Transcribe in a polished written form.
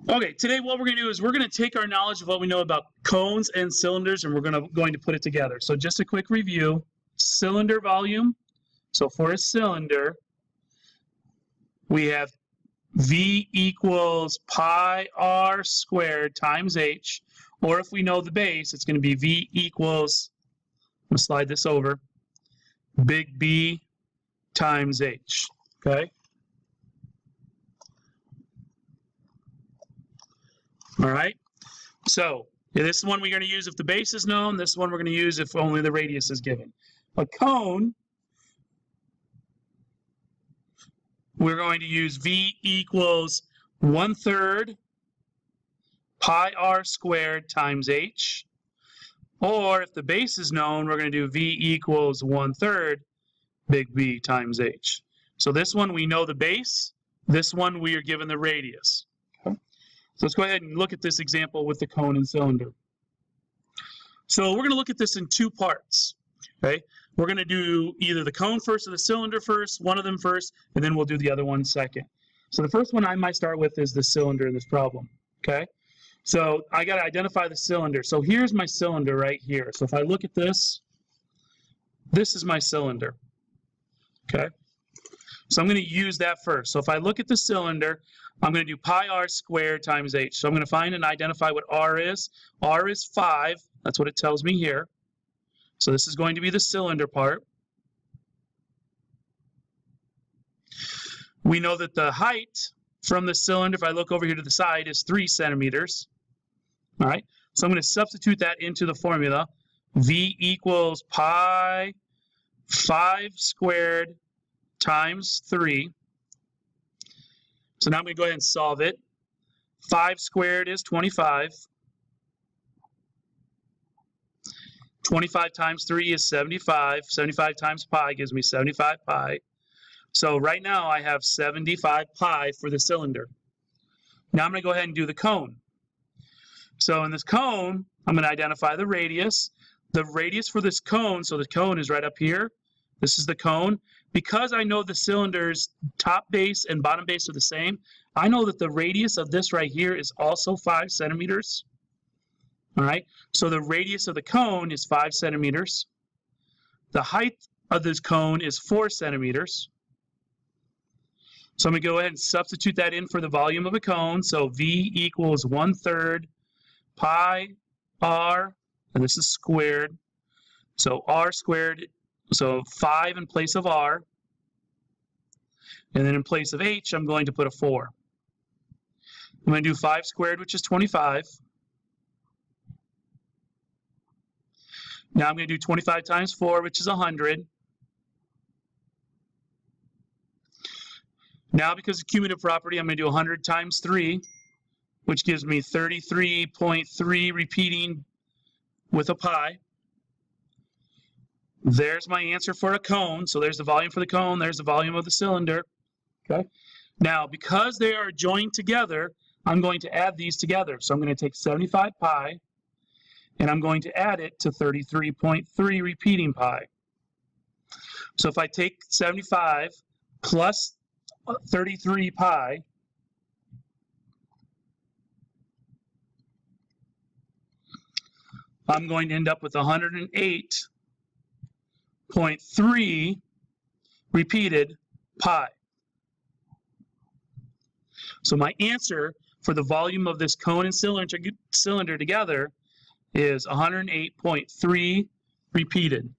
Okay, today what we're going to do is we're going to take our knowledge of what we know about cones and cylinders and we're going to put it together. So just a quick review. Cylinder volume. So for a cylinder, we have V equals pi r squared times h. Or if we know the base, it's going to be V equals, I'm going to slide this over, big B times h. Okay? All right, so this one we're going to use if the base is known. This one we're going to use if only the radius is given. A cone, we're going to use V equals 1/3 pi r squared times h. Or if the base is known, we're going to do V equals 1/3 big B times h. So this one we know the base. This one we are given the radius. So let's go ahead and look at this example with the cone and cylinder. So we're going to look at this in two parts. Okay, we're going to do either the cone first or the cylinder first, one of them first, and then we'll do the other one second. So the first one I might start with is the cylinder in this problem. Okay, so I got to identify the cylinder. So here's my cylinder right here. So if I look at this, this is my cylinder. Okay, so I'm going to use that first. So if I look at the cylinder, I'm going to do pi r squared times h. So I'm going to find and identify what r is. R is 5. That's what it tells me here. So this is going to be the cylinder part. We know that the height from the cylinder, if I look over here to the side, is 3 centimeters. All right. So I'm going to substitute that into the formula. V equals pi 5 squared times 3. So now I'm going to go ahead and solve it. 5 squared is 25. 25 times 3 is 75. 75 times pi gives me 75 pi. So right now I have 75 pi for the cylinder. Now I'm going to go ahead and do the cone. So in this cone, I'm going to identify the radius. The radius for this cone, so the cone is right up here. This is the cone. Because I know the cylinder's top base and bottom base are the same, I know that the radius of this right here is also 5 centimeters. All right, so the radius of the cone is 5 centimeters. The height of this cone is 4 centimeters. So I'm going to go ahead and substitute that in for the volume of a cone. So V equals 1/3 pi r, and this is squared. So r squared, so 5 in place of r. And then in place of h, I'm going to put a 4. I'm going to do 5 squared, which is 25. Now I'm going to do 25 times 4, which is 100. Now, because of cumulative property, I'm going to do 100 times 3, which gives me 33.3 repeating with a pi. There's my answer for a cone. So there's the volume for the cone. There's the volume of the cylinder. Okay. Now, because they are joined together, I'm going to add these together. So I'm going to take 75 pi, and I'm going to add it to 33.3 repeating pi. So if I take 75 plus 33 pi, I'm going to end up with 108.3 repeated pi. So my answer for the volume of this cone and cylinder together is 108.3 repeated.